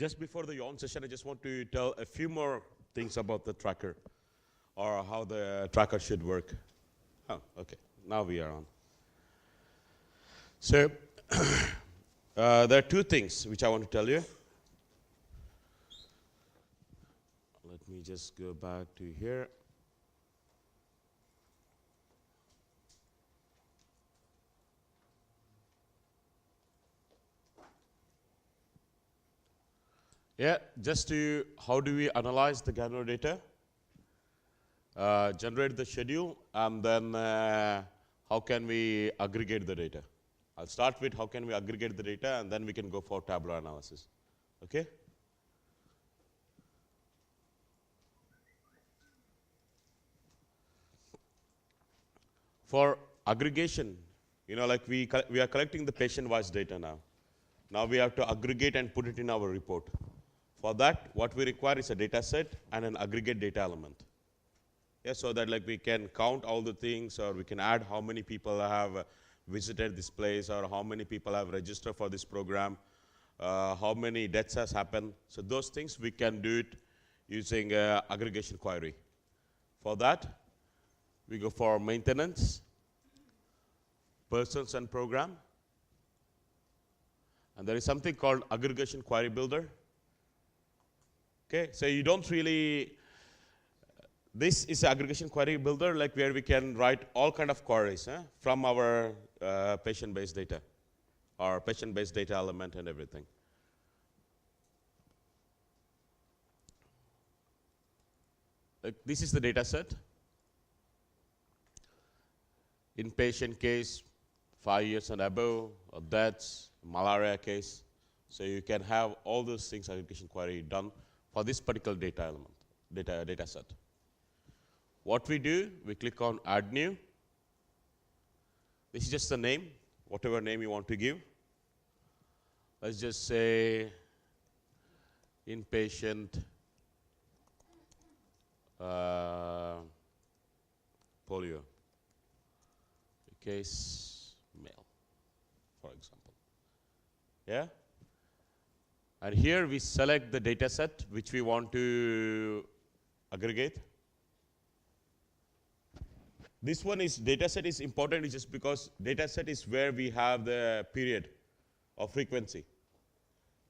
just before the yawn session, I just want to tell a few more things about the tracker or how the tracker should work. Oh, okay. Now we are on. So there are two things which I want to tell you. Let me just go back to here. Yeah, just to how do we analyze the Gano data, generate the schedule, and then how can we aggregate the data. I'll start with how can we aggregate the data, and then we can go for tabular analysis. Okay? For aggregation, like we are collecting the patient-wise data now. Now we have to aggregate and put it in our report. For that, what we require is a data set and an aggregate data element. Yeah, so that like we can count all the things, or we can add how many people have visited this place, or how many people have registered for this program, how many deaths has happened. So those things we can do it using aggregation query. For that, we go for maintenance, persons and program, and there is something called aggregation query builder. Okay, so you don't really, this is an aggregation query builder, like where we can write all kind of queries from our patient-based data, or patient-based data element and everything. Like this is the data set. Inpatient case, 5 years and above, or deaths, malaria case. So you can have all those things aggregation query done for this particular data element, data set. What we do, we click on Add New. This is just the name, whatever name you want to give. Let's just say inpatient polio case male, for example. Yeah? And here we select the data set which we want to aggregate. This one is, data set is important just because data set is where we have the period of frequency.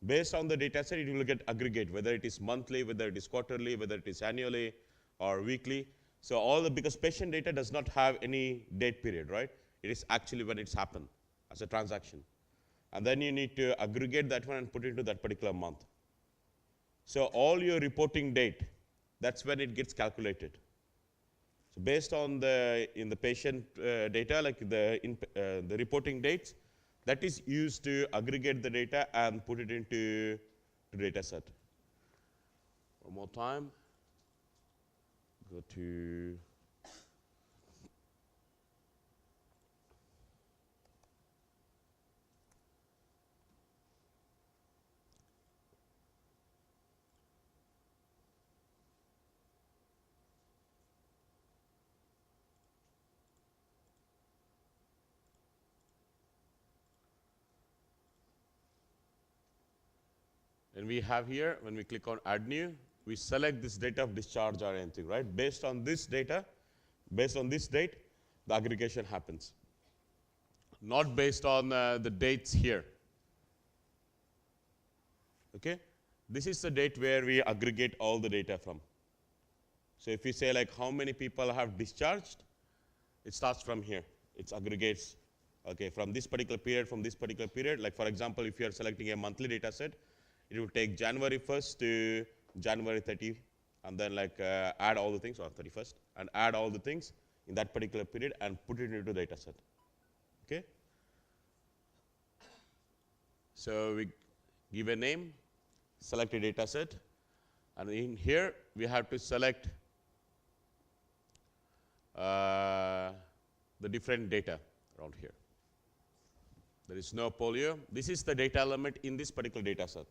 Based on the data set, it will get aggregate, whether it is monthly, whether it is quarterly, whether it is annually or weekly. So all the, because patient data does not have any date period, right? It is actually when it's happened as a transaction. And then you need to aggregate that one and put it into that particular month. So all your reporting date, that's when it gets calculated. So based on in the patient data, like the reporting dates, that is used to aggregate the data and put it into the data set. One more time. Go to and we have here, when we click on Add New, we select this date of discharge or anything, right? Based on this data, based on this date, the aggregation happens. Not based on the dates here. Okay? This is the date where we aggregate all the data from. So if we say like how many people have discharged, it starts from here. It aggregates, okay, from this particular period, from this particular period. Like for example, if you are selecting a monthly data set, it will take January 1st to January 30th, and then like add all the things, or 31st, and add all the things in that particular period and put it into the data set. Okay? So we give a name, select a data set, and in here we have to select the different data around here. There is no polio. This is the data element in this particular data set.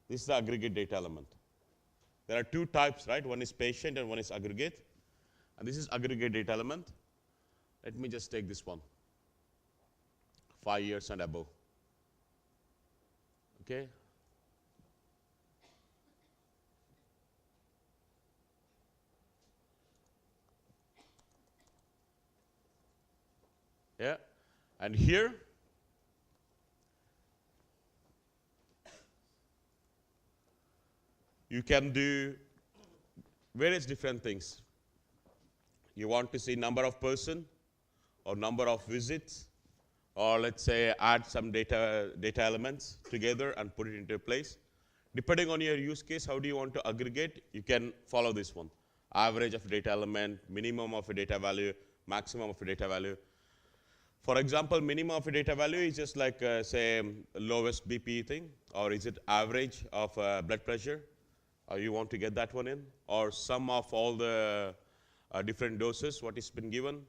This is the aggregate data element. There are two types, right? One is patient and one is aggregate. And this is aggregate data element. Let me just take this one. 5 years and above. Okay? Yeah, and here you can do various different things. You want to see number of person or number of visits, or let's say add some data elements together and put it into place. Depending on your use case, how do you want to aggregate, you can follow this one. Average of data element, minimum of a data value, maximum of a data value. For example, minimum of a data value is just like, say, lowest BP thing, or is it average of blood pressure? Or you want to get that one in, or sum of all the different doses, what has been given.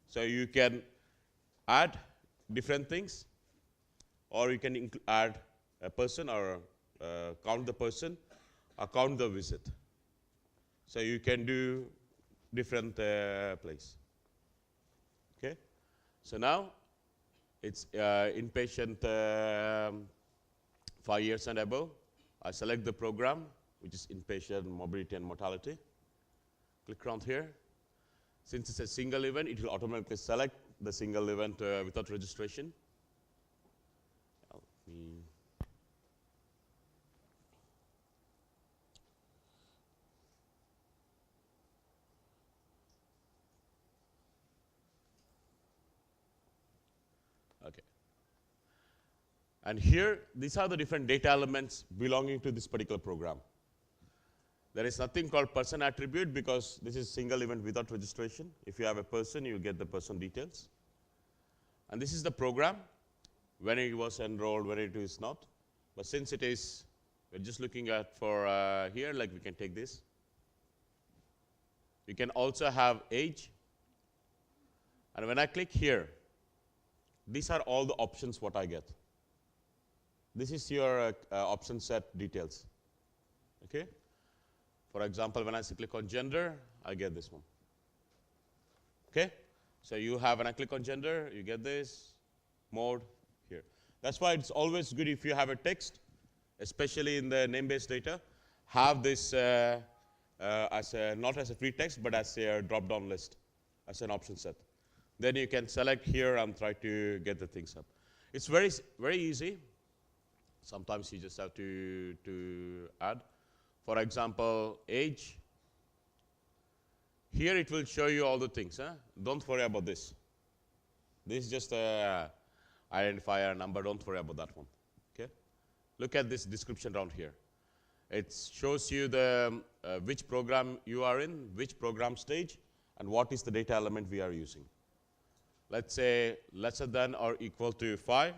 So you can add different things, or you can add a person, or count the person, or count the visit. So you can do different place. Okay. So now it's inpatient 5 years and above. I select the program, which is inpatient morbidity and mortality. Click around here. Since it's a single event, it will automatically select the single event without registration. Okay. And here, these are the different data elements belonging to this particular program. There is nothing called person attribute because this is single event without registration. If you have a person, you get the person details. And this is the program, when it was enrolled, when it is not. But since it is, we're just looking at for here, like we can take this. You can also have age. And when I click here, these are all the options what I get. This is your option set details. Okay? For example, when I click on gender, I get this one. Okay? So you have, when I click on gender, you get this, mode here. That's why it's always good if you have a text, especially in the name-based data, have this as a, not as a free text, but as a drop-down list, as an option set. Then you can select here and try to get the things up. It's very, very easy. Sometimes you just have to add. For example, age. Here it will show you all the things. Huh? Don't worry about this. This is just a identifier number. Don't worry about that one. Okay? Look at this description down here. It shows you the which program you are in, which program stage, and what is the data element we are using. Let's say lesser than or equal to 5.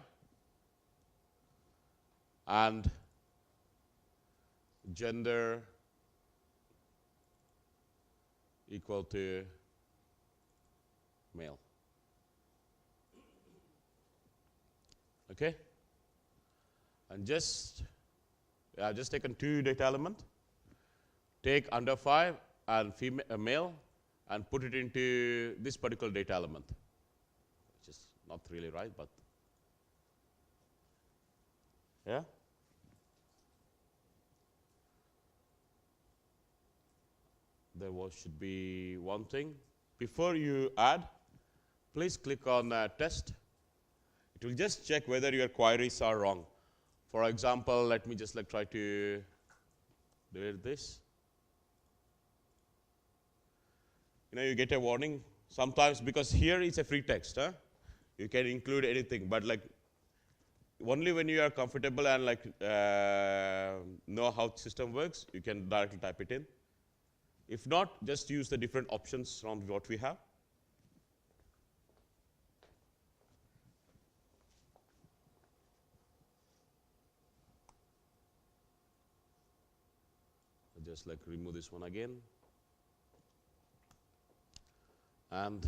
And gender equal to male. Okay? And just taken 2 data element, take under 5 and male, and put it into this particular data element, which is not really right, but yeah. There should be one thing. Before you add, please click on test. It will just check whether your queries are wrong. For example, let me just try to do this. You get a warning sometimes because here is a free text. Huh? You can include anything, but only when you are comfortable and know how the system works, you can directly type it in. If not, just use the different options around what we have. I'll just remove this one again. And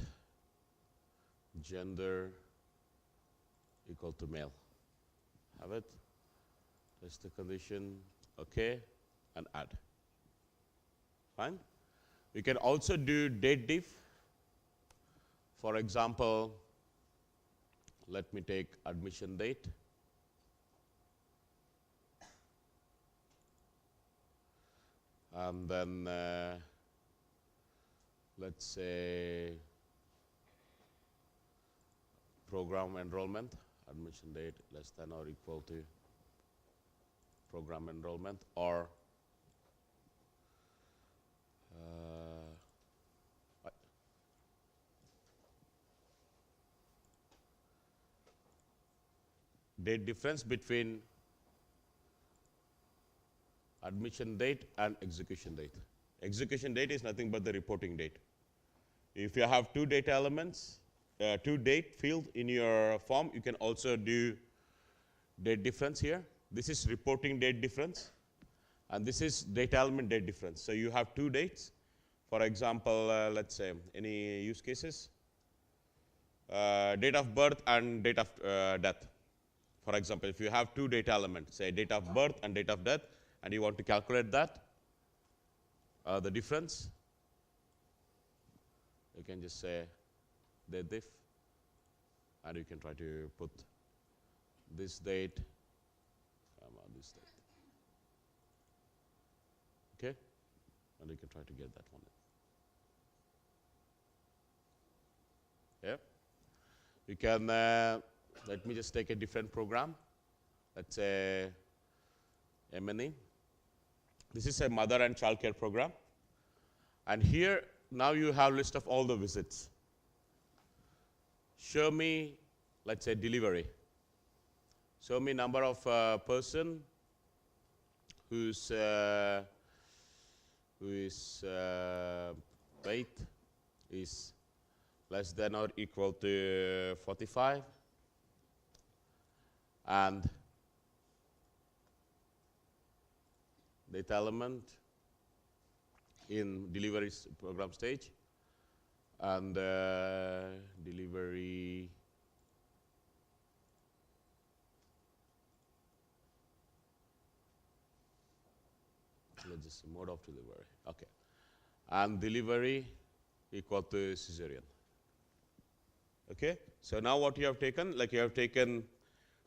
gender equal to male. Have it. Test the condition. Okay. And add. Fine. We can also do date diff. For example, let me take admission date. And then let's say program enrollment, admission date less than or equal to program enrollment, or date difference between admission date and execution date. Execution date is nothing but the reporting date. If you have two data elements, two date field in your form, you can also do date difference here. This is reporting date difference, and this is data element date difference. So you have two dates. For example, let's say any use cases, date of birth and date of death. For example, if you have two data elements, say date of birth and date of death, and you want to calculate that, the difference, you can just say the diff, and you can try to put this date, this date. Okay? And you can try to get that one. Yeah? You can, let me just take a different program. Let's say M&E. This is a mother and child care program. And here, now you have a list of all the visits. Show me, let's say, delivery. Show me number of person whose weight is less than or equal to 45, and data element in delivery program stage, and delivery let's just mode of delivery. Okay. And delivery equal to cesarean. Okay? So now what you have taken, like you have taken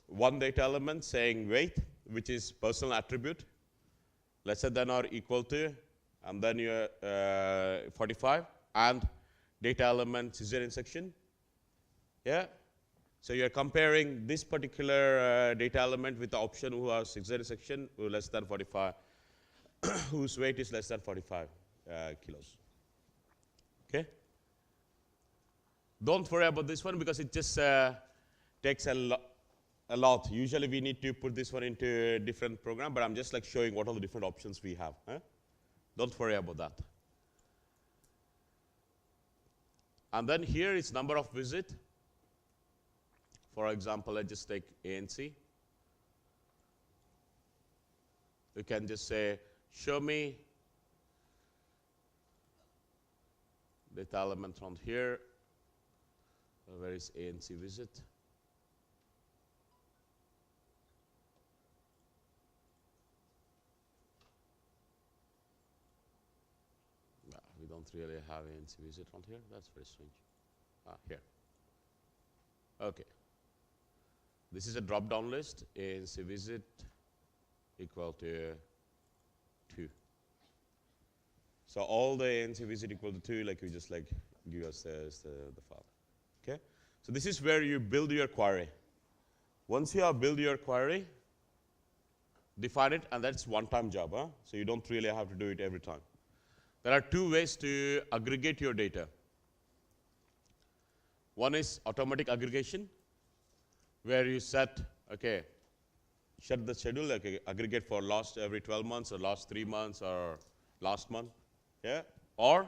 one data element saying weight, which is personal attribute, lesser than or equal to, and then you 45, and data element cesarean section. Yeah? So you're comparing this particular data element with the option who has cesarean section who less than 45, whose weight is less than 45 kilos. Okay? Don't worry about this one because it just takes a lot. Usually we need to put this one into a different program, but I'm just like showing what are the different options we have. Huh? Don't worry about that. And then here is number of visit. For example, let's just take ANC. You can just say, show me data element from here. Where is ANC visit? No, we don't really have ANC visit on here. That's very strange. Here. Okay. This is a drop-down list. ANC visit equal to 2. So all the ANC visit equal to 2, like you just like give us the file. Okay? So this is where you build your query. Once you have built your query, define it, and that's one-time job. Huh? So you don't really have to do it every time. There are two ways to aggregate your data. One is automatic aggregation, where you set, okay, set the schedule, like aggregate for last every 12 months or last 3 months or last month. Yeah? Or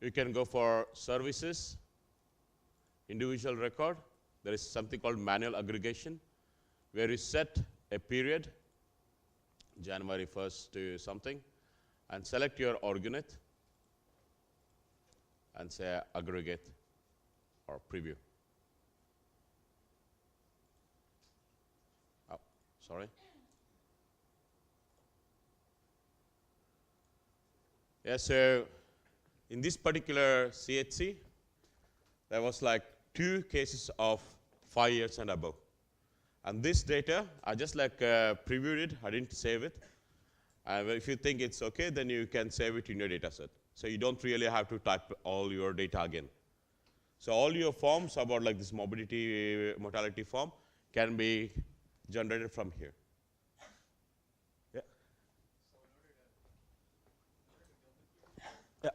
you can go for services, individual record. There is something called manual aggregation, where you set a period, January 1st to something, and select your org unit and say aggregate or preview. Oh, sorry. Yeah, so in this particular CHC, there was like 2 cases of 5 years and above. And this data, I just like previewed it, I didn't save it. And if you think it's okay, then you can save it in your data set. So you don't really have to type all your data again. So all your forms about like this morbidity, mortality form can be generated from here. Yeah. Yeah.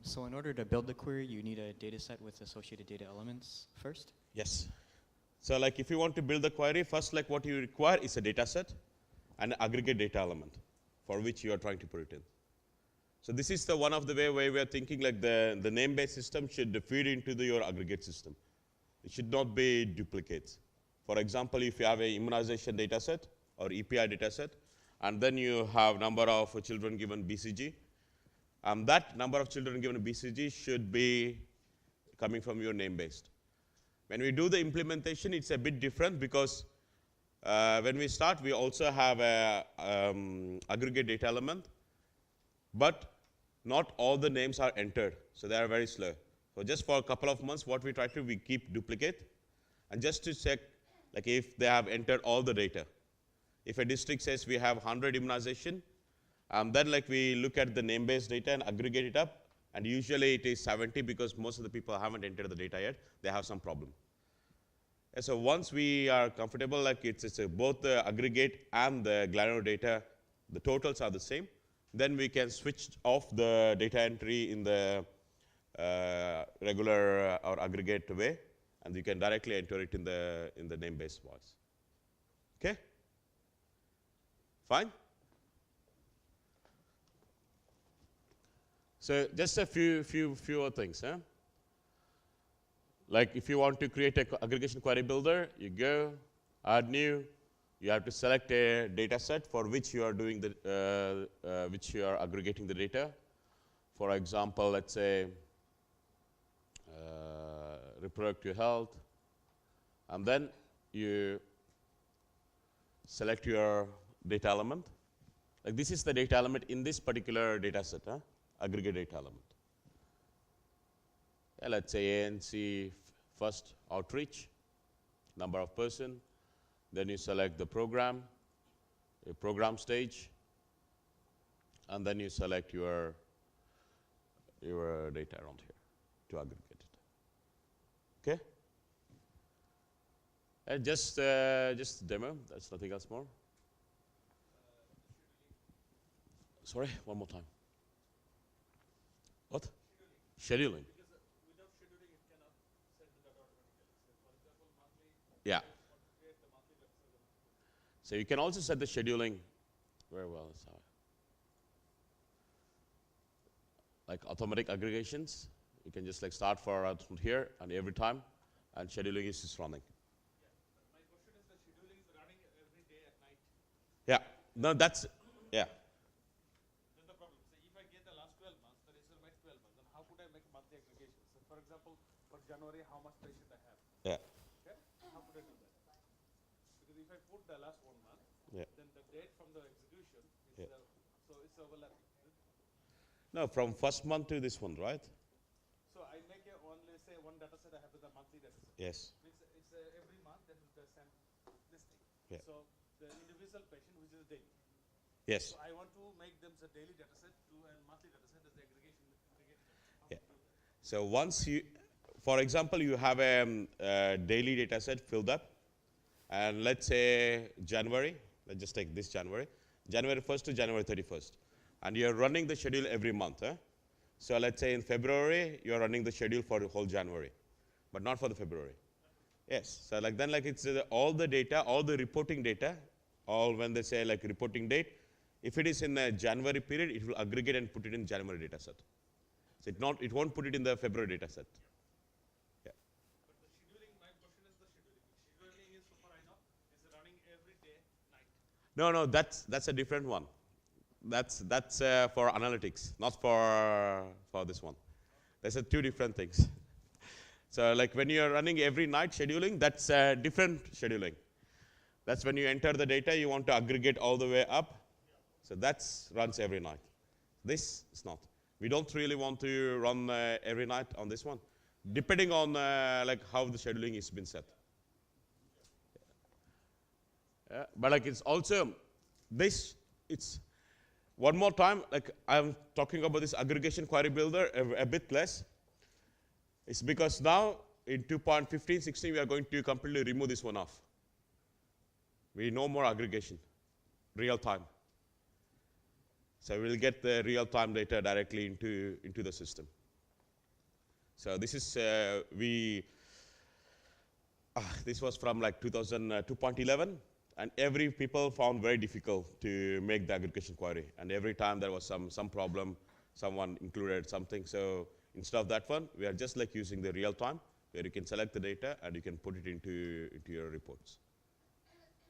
So in order to build the query, you need a data set with associated data elements first? Yes. So like if you want to build the query, first like what you require is a data set and an aggregate data element for which you are trying to put it in. So this is the one of the way where we are thinking like the name-based system should feed into your aggregate system. It should not be duplicates. For example, if you have a immunization data set or EPI data set, and then you have number of children given BCG, that number of children given BCG should be coming from your name-based. When we do the implementation, it's a bit different because when we start, we also have a aggregate data element, but not all the names are entered, so they are very slow. So just for a couple of months, what we try to, we keep duplicate, and just to check like if they have entered all the data. If a district says we have 100 immunization, then like we look at the name-based data and aggregate it up, and usually it is 70 because most of the people haven't entered the data yet, they have some problem. And so once we are comfortable, like it's both the aggregate and the granular data, the totals are the same, then we can switch off the data entry in the regular or aggregate way, and you can directly enter it in the name-based voice. Okay? Fine? So just a few things. Huh? Like if you want to create an aggregation query builder, you go, add new, you have to select a data set for which you are doing the, which you are aggregating the data. For example, let's say reproductive health, and then you select your data element. Like this is the data element in this particular data set, aggregate data element. Yeah, let's say ANC first outreach, number of person, then you select the program, a program stage, and then you select your data around here to aggregate it. Okay? And just demo, that's nothing else more. Sorry, one more time. What? Scheduling. Because without scheduling, it cannot send the data automatically. So for example, monthly, Yeah. want to create the monthly data set. So you can also set the scheduling very well. So like automatic aggregations, you can just like start from here and every time, and scheduling is just running. Yeah. But my question is the scheduling is running every day at night. Yeah. No, that's yeah. That's the problem. So if I get the last 12 months, the result by 12 months, then how could I make monthly aggregation? So for example, for January, how much patient I have? Yeah. Okay? How could I do that? Because if I put the last 1 month, Yeah. then the date from the execution is Yeah. so it's overlapping. No, from first month to this one, right? So I make a one, let's say one data set, I have the monthly data set. Yes. Means it's every month that is the same this thing. Yeah. So the individual patient, which is daily. Yes. So I want to make them the daily data set to a monthly data set as the aggregation. Yeah. So once you, for example, you have a daily data set filled up, and let's say January, let's just take this January 1st to January 31st, and you're running the schedule every month. So let's say in February, you're running the schedule for the whole January, but not for the February. Yes, so like then like it's all the data, all the reporting data, all when they say like reporting date, if it is in the January period, it will aggregate and put it in January data set. So it won't put it in the February data set. Yeah. But the scheduling, my question is the scheduling. Scheduling is, so far I know, is running every day, night. No, that's a different one. That's for analytics, not for this one. There's two different things. So like when you're running every night scheduling, that's a different scheduling. That's when you enter the data, you want to aggregate all the way up. So that runs every night. This is not. We don't really want to run every night on this one, depending on like how the scheduling has been set. Yeah. But like it's also this, it's One more time, like I'm talking about this aggregation query builder a bit less. It's because now in 2.15, 16, we are going to completely remove this one off. We no more aggregation, real time. So we'll get the real time data directly into the system. So this is, this was from like 2.11, and every people found very difficult to make the aggregation query. And every time there was some problem, someone included something. So instead of that one, we are just like using the real time, where you can select the data and you can put it into your reports.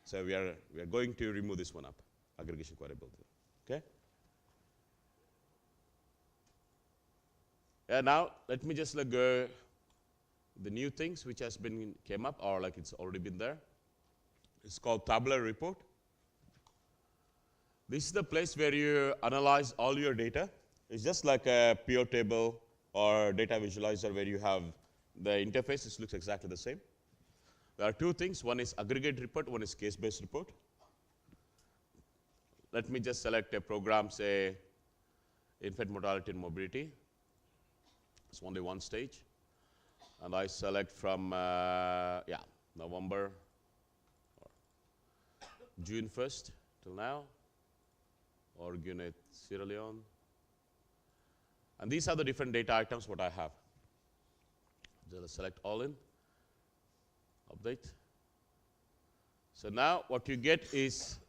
So we are going to remove this one up, aggregation query builder. Okay? Yeah, now let me just like go the new things which has been came up, or like it's already been there. It's called tabular report. This is the place where you analyze all your data. It's just like a pure table or data visualizer where you have the interface. It looks exactly the same. There are two things. One is aggregate report, one is case-based report. Let me just select a program, say infant mortality and morbidity. It's only one stage. And I select from, November, or June 1st till now, or Guinea, Sierra Leone. And these are the different data items what I have. Just select all in, update. So now what you get is,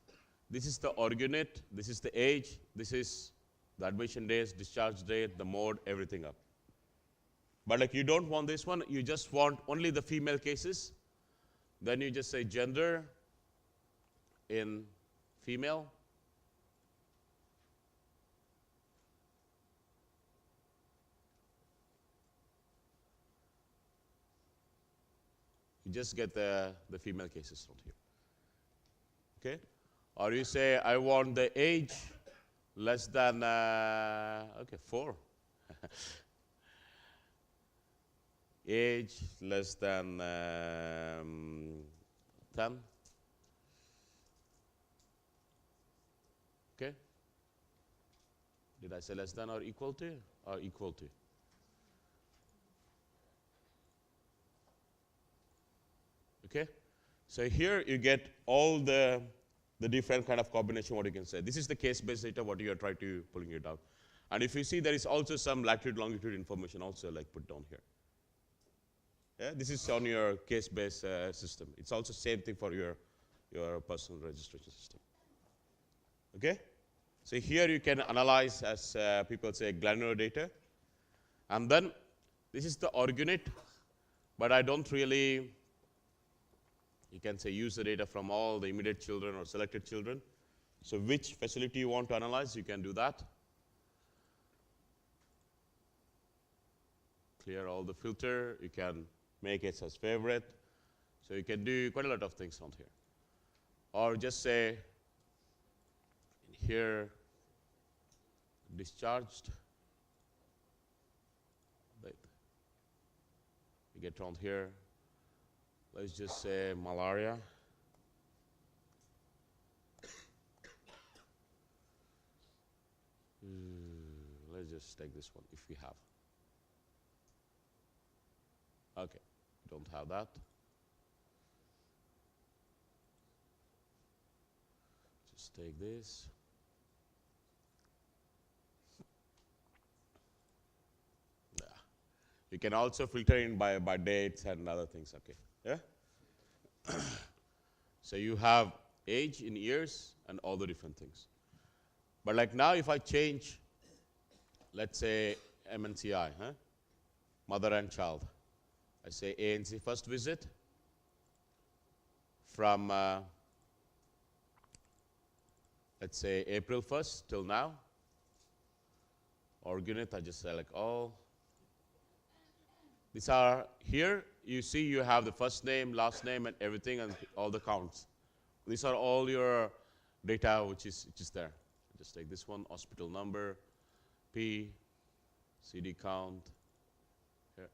this is the orgunate, this is the age, this is the admission days, discharge date, the mode, everything up. But like you don't want this one, you just want only the female cases. Then you just say gender in female. You just get the female cases from here. Okay? Or you say, I want the age less than, 4. Age less than 10. Okay? Did I say less than or equal to? Or equal to? Okay? So here you get all the different kind of combination what you can say. This is the case-based data what you are trying to pulling it out. And if you see there is also some latitude, longitude information also like put down here. Yeah, this is on your case-based system. It's also same thing for your personal registration system. Okay? So here you can analyze, as people say, granular data. And then this is the orgunate, but I don't really, you can say, use the data from all the immediate children or selected children. So which facility you want to analyze, you can do that. Clear all the filter. You can make it as favorite. So you can do quite a lot of things on here. Or just say, here, discharged. You get on here. Let's just say malaria. Let's just take this one if we have. Okay, don't have that. Just take this. Yeah. You can also filter in by dates and other things, okay? Yeah? So you have age in years and all the different things. But like now if I change, let's say MNCI, mother and child. I say ANC first visit from, let's say, April 1st till now. Orgunate, I just select all. These are here. You see you have the first name, last name, and everything, and all the counts. These are all your data which is there. Just take this one, hospital number, P, CD count. Here.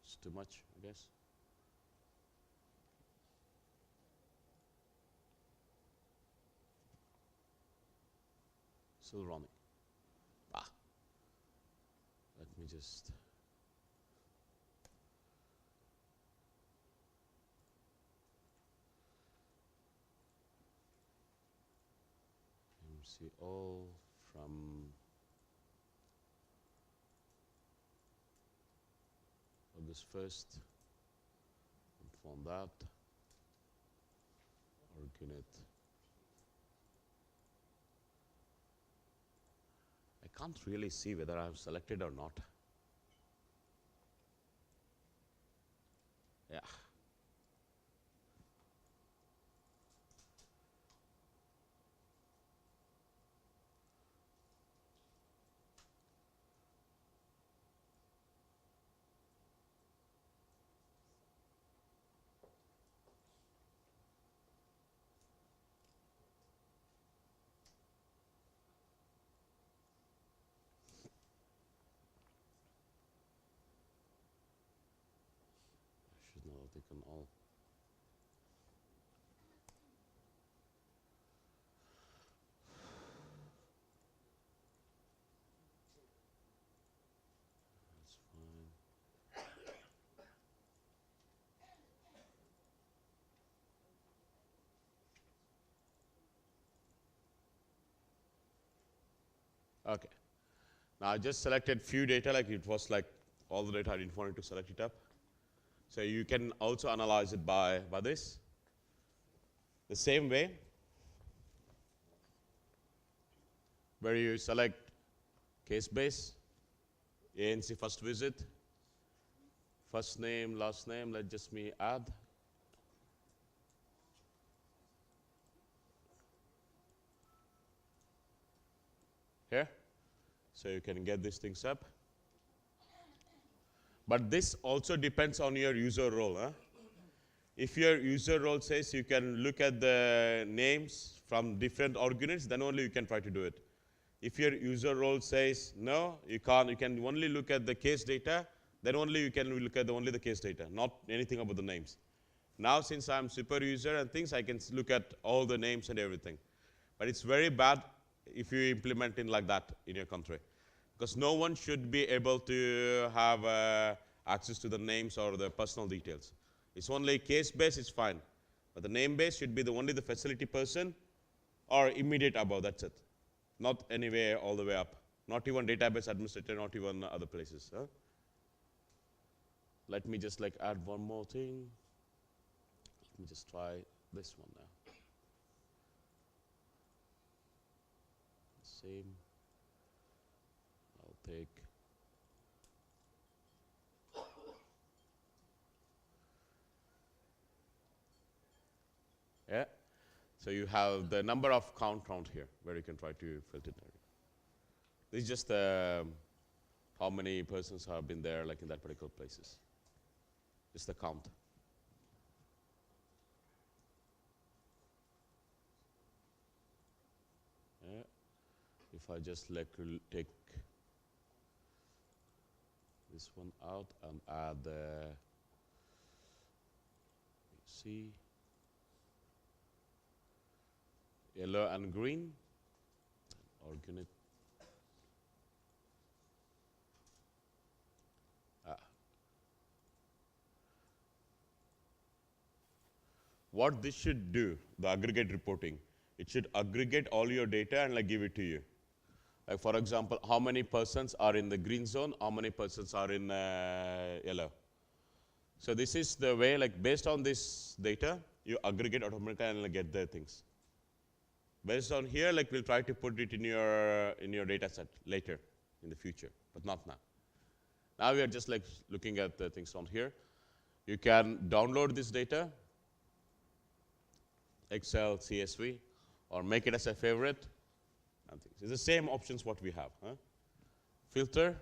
It's too much, I guess. Still running. Ah. Let me just. MC all from August 1st. And from that, Aggregate. I can't really see whether I have selected or not. Yeah. I should not have taken all. That's fine. Okay. Now I just selected few data, like it was like all the data I didn't want it to select it up. So you can also analyze it by this. The same way, where you select case base, ANC first visit, first name, last name, let just me add. Here. So you can get these things up. But this also depends on your user role. Huh? If your user role says you can look at the names from different organates, then only you can try to do it. If your user role says no, you can't, you can only look at the case data, then only you can look at only the case data, not anything about the names. Now, since I'm super user and things, I can look at all the names and everything. But it's very bad if you implement it like that in your country. Because no one should be able to have access to the names or the personal details. It's only case-based, it's fine. But the name-based should be only the facility person or immediate above, that's it. Not anywhere all the way up. Not even database administrator, not even other places. Huh? Let me just like add one more thing. Let me just try this one now. Same. I'll take. Yeah. So you have the number of count here, where you can try to filter it. This is just how many persons have been there, like in that particular places. Just the count. Yeah. If I just like take this one out and add the see yellow and green, organic. What this should do, the aggregate reporting, it should aggregate all your data and like give it to you. Like for example, how many persons are in the green zone, how many persons are in yellow. So this is the way, like based on this data, you aggregate automatically and like, get the things. Based on here, like we'll try to put it in your data set later in the future, but not now. Now we are just like looking at the things on here. You can download this data, Excel, CSV, or make it as a favorite. And things. It's the same options what we have. Huh? Filter,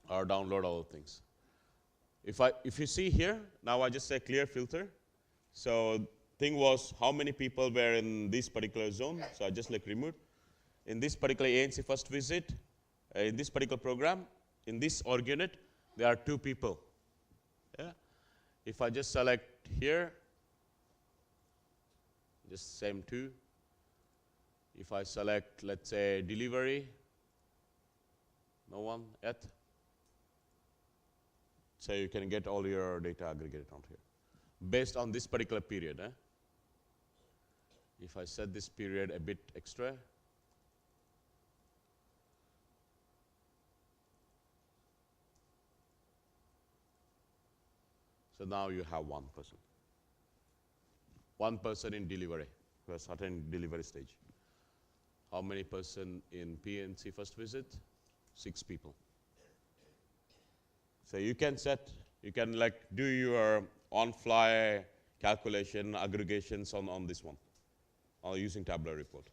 or download all the things. If you see here, now I just say clear filter. So thing was how many people were in this particular zone. So I just like remove. In this particular ANC first visit, in this particular program, in this org unit, there are 2 people. Yeah. If I just select here, just same 2, If I select, let's say, delivery, no one yet? So you can get all your data aggregated on here, based on this particular period. If I set this period a bit extra, so now you have one person. One person in delivery, who has certain delivery stage. How many person in PNC first visit? 6 people. So you can set, you can like do your on-fly calculation, aggregations on this one, or using tabular report.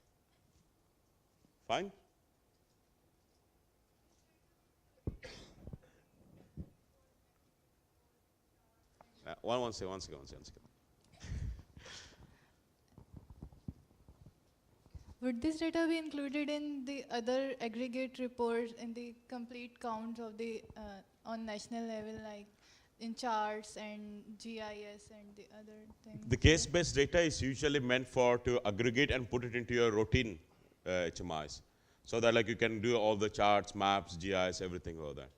Fine? One second. Would this data be included in the other aggregate reports in the complete counts of the on national level, like in charts and GIS and the other things? The case-based data is usually meant for to aggregate and put it into your routine HMIs, so that like you can do all the charts, maps, GIS, everything over there.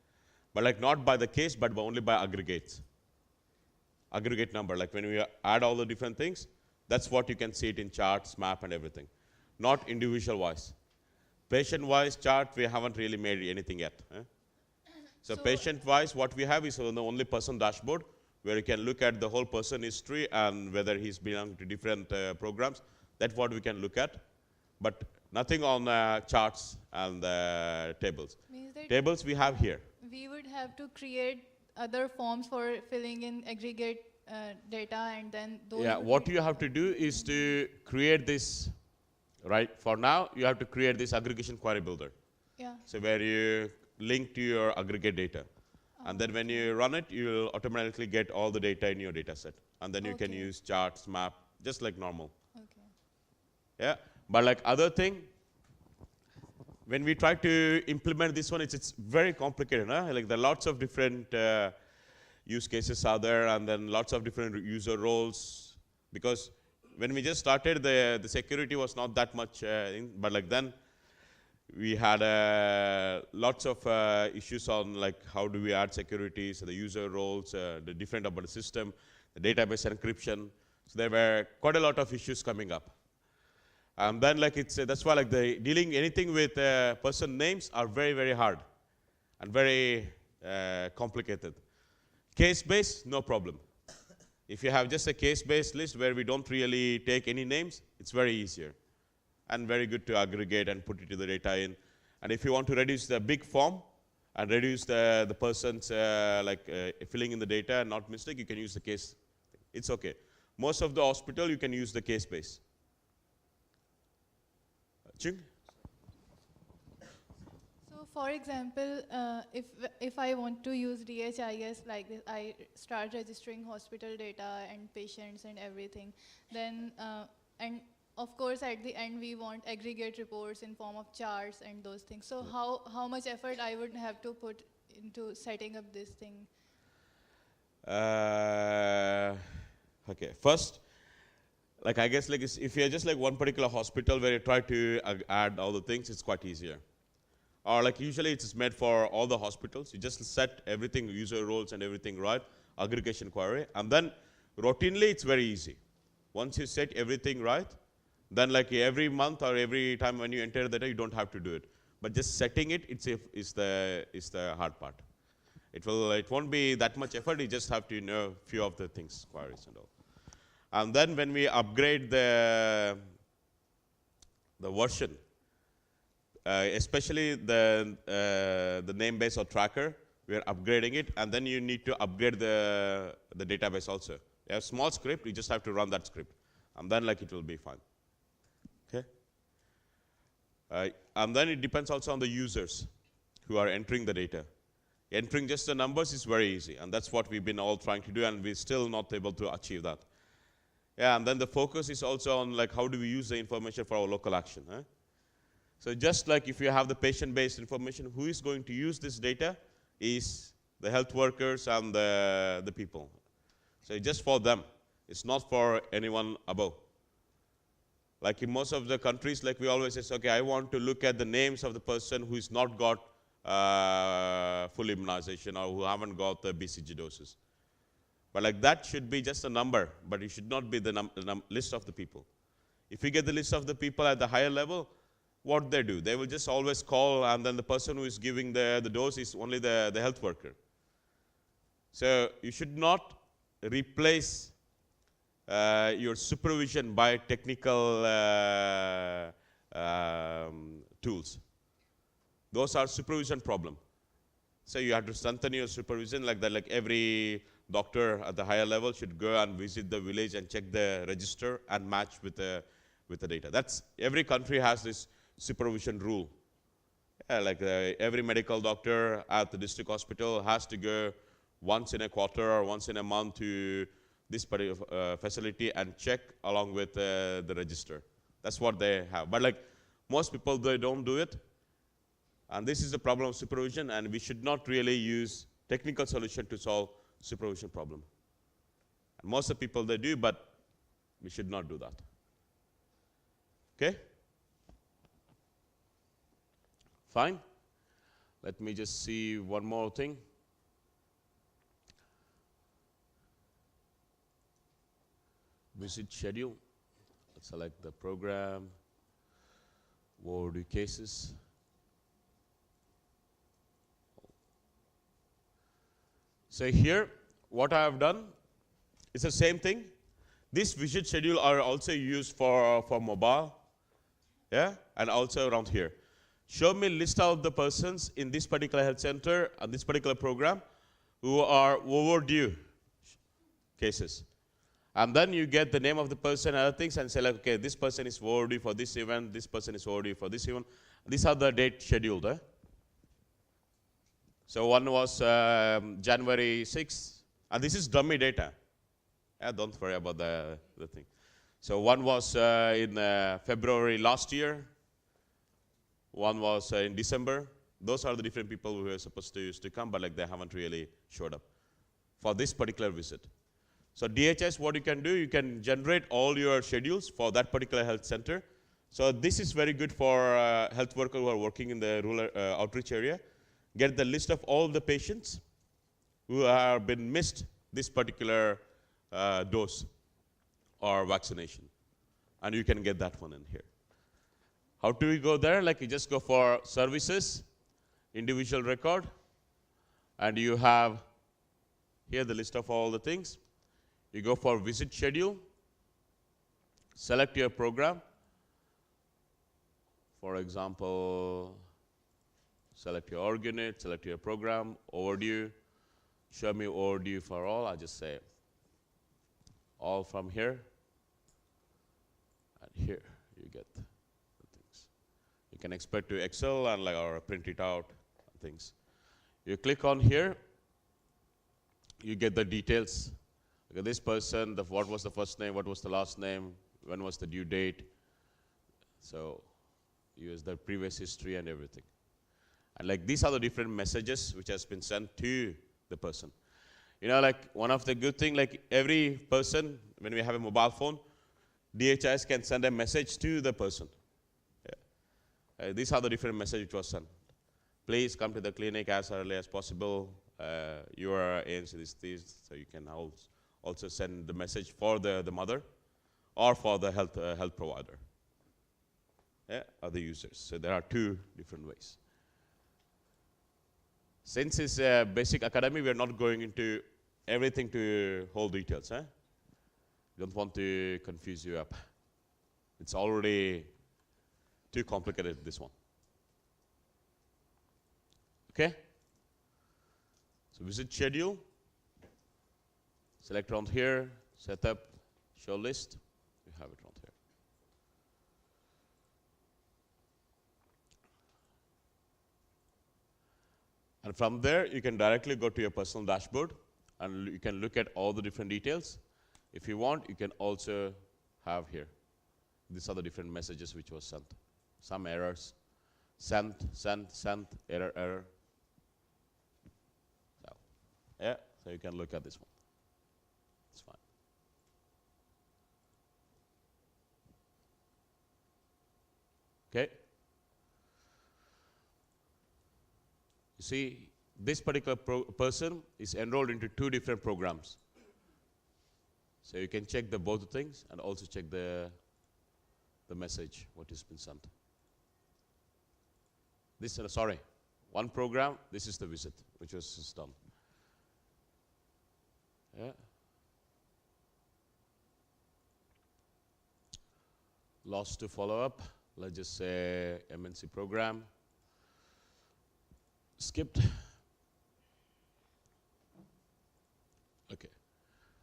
But like not by the case, but only by aggregates. Aggregate number, like when we add all the different things, that's what you can see it in charts, map, and everything. Not individual wise. Patient wise chart, we haven't really made anything yet. So patient wise, what we have is the only person dashboard, where you can look at the whole person history and whether he's belonging to different programs. That's what we can look at. But nothing on charts and tables. Tables we have here. We would have to create other forms for filling in aggregate data, and then those. Yeah, what you have to do is to create this. Right, for now, you have to create this aggregation query builder. Yeah. So where you link to your aggregate data. And then when you run it, you will automatically get all the data in your data set. And then you can use charts, map, just like normal. Okay. Yeah, but like other thing, when we try to implement this one, it's very complicated. Like there are lots of different use cases out there, and then lots of different user roles, because when we just started, the security was not that much, but like then we had lots of issues on like how do we add security, so the user roles, the different about the system, the database encryption. So there were quite a lot of issues coming up. And then like that's why like the dealing anything with person names are very, very hard and very complicated. Case-based, no problem. If you have just a case-based list where we don't really take any names, it's very easier and very good to aggregate and put it to the data in. And if you want to reduce the big form and reduce the person's filling in the data and not mistake, you can use the case. It's okay. Most of the hospital, you can use the case-based. Ching? So for example, if I want to use DHIS like this, I start registering hospital data and patients and everything, then and of course at the end we want aggregate reports in form of charts and those things. So how much effort I would have to put into setting up this thing? Okay, first, like I guess like if you're just like one particular hospital where you try to add all the things, it's quite easier. Or like usually it's made for all the hospitals. You just set everything, user roles and everything right, aggregation query, and then routinely it's very easy. Once you set everything right, then like every month or every time when you enter the data, you don't have to do it. But just setting it, is the hard part. It won't be that much effort. You just have to know a few of the things, queries and all. And then when we upgrade the version, especially the name base or tracker, we are upgrading it, and then you need to upgrade the database also. You have a small script, you just have to run that script, and then like it will be fine. Okay. And then it depends also on the users who are entering the data. Entering just the numbers is very easy, and that's what we've been all trying to do, and we're still not able to achieve that. Yeah, and then the focus is also on like how do we use the information for our local action. So just like if you have the patient-based information, who is going to use this data is the health workers and the people. So it's just for them. It's not for anyone above. Like in most of the countries, like we always say, okay, I want to look at the names of the person who's not got full immunization or who haven't got the BCG doses. But like that should be just a number, but it should not be the list of the people. If you get the list of the people at the higher level, what they do? They will just always call, and then the person who is giving the dose is only the health worker. So you should not replace your supervision by technical tools. Those are supervision problem. So you have to strengthen your supervision like that. Like every doctor at the higher level should go and visit the village and check the register and match with the data. That's every country has this supervision rule. Yeah, like every medical doctor at the district hospital has to go once in a quarter or once in a month to this particular facility and check along with the register. That's what they have. But like most people, they don't do it. And this is the problem of supervision, and we should not really use technical solution to solve supervision problem. And most of the people, they do, but we should not do that. Okay? Fine. Let me just see one more thing. Visit schedule. Let's select the program, overdue cases. So here, what I have done is the same thing. This visit schedule are also used for mobile, yeah, and also around here. Show me list of the persons in this particular health center and this particular program who are overdue cases. And then you get the name of the person and other things and say like, okay, this person is overdue for this event, this person is overdue for this event. These are the date scheduled. So one was January 6th, and this is dummy data. Yeah, don't worry about the thing. So one was in February last year. One was in December. Those are the different people who are supposed to come, but like they haven't really showed up for this particular visit. So DHS, what you can do, you can generate all your schedules for that particular health center. So this is very good for health workers who are working in the rural outreach area. Get the list of all the patients who have been missed this particular dose or vaccination. And you can get that one in here. How do we go there? Like you just go for services, individual record, and you have here the list of all the things. You go for visit schedule, select your program. For example, select your org unit, select your program, overdue, show me overdue for all. I just say all from here, and here you get the things. You can export to Excel and like or print it out and things. You click on here, you get the details. Okay, this person, what was the first name, what was the last name, when was the due date. So use the previous history and everything. And like these are the different messages which has been sent to the person. You know, like one of the good thing, like every person, when we have a mobile phone, DHIS can send a message to the person. Yeah. These are the different messages which was sent. Please come to the clinic as early as possible. Your ANC is this, so you can also send the message for the mother or for the health provider, yeah, or the users. So there are two different ways. Since it's a basic academy, we are not going into everything to whole details. Don't want to confuse you up. It's already too complicated, this one. Okay? So visit schedule. Select around here, setup, show list. We have it around here. And from there, you can directly go to your personal dashboard, and you can look at all the different details. If you want, you can also have here. These are the different messages which was sent. Some errors. Sent, error. So, yeah, so you can look at this one. It's fine. Okay? You see, this particular person is enrolled into 2 different programs. So you can check the both things and also check the message, what has been sent. This, sorry, one program, this is the visit, which was just done. Yeah. Lost to follow up, let's just say MNC program. Skipped. Okay.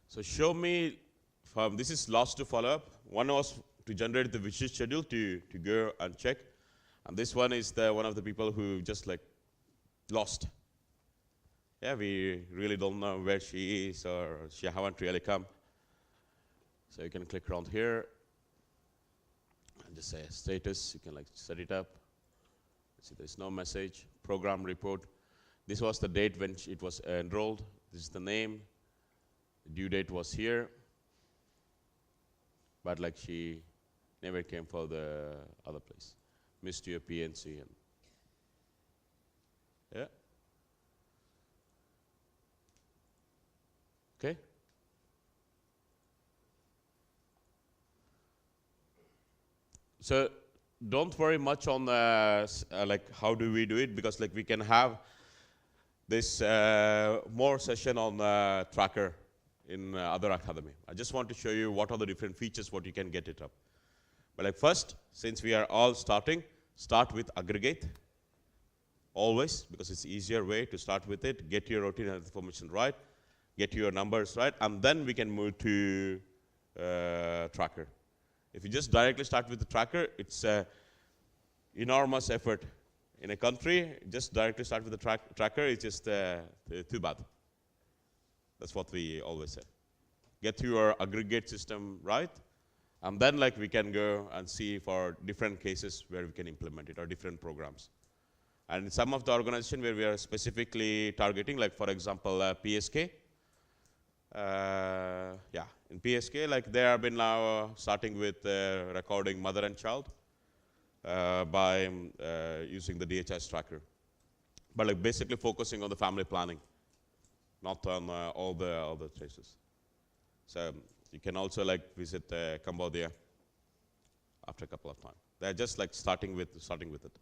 So show me from, this is lost to follow up. One was to generate the visit schedule to go and check. And this one is the one of the people who just like lost. Yeah, we really don't know where she is or she haven't really come. So you can click around here and just say status. You can like set it up. See, there's no message. Program report. This was the date when it was enrolled. This is the name. The due date was here. But like she never came for the other place. Missed your PNC. And yeah. Okay. So don't worry much on like how do we do it, because like we can have this more session on tracker in other academy. I just want to show you what are the different features what you can get it up. But like first, since we are all starting, start with aggregate always, because it's easier way to start with it. Get your routine and information right, get your numbers right, and then we can move to tracker. If you just directly start with the tracker, it's enormous effort. In a country, just directly start with the tracker, it's just too bad. That's what we always say. Get your aggregate system right, and then like we can go and see for different cases where we can implement it, or different programs. And some of the organization where we are specifically targeting, like for example, PSK. Yeah, in PSK, like they have been now starting with recording mother and child by using the DHIS tracker. But like basically focusing on the family planning, not on all the other traces. So you can also like visit Cambodia after a couple of times. They're just like starting with it.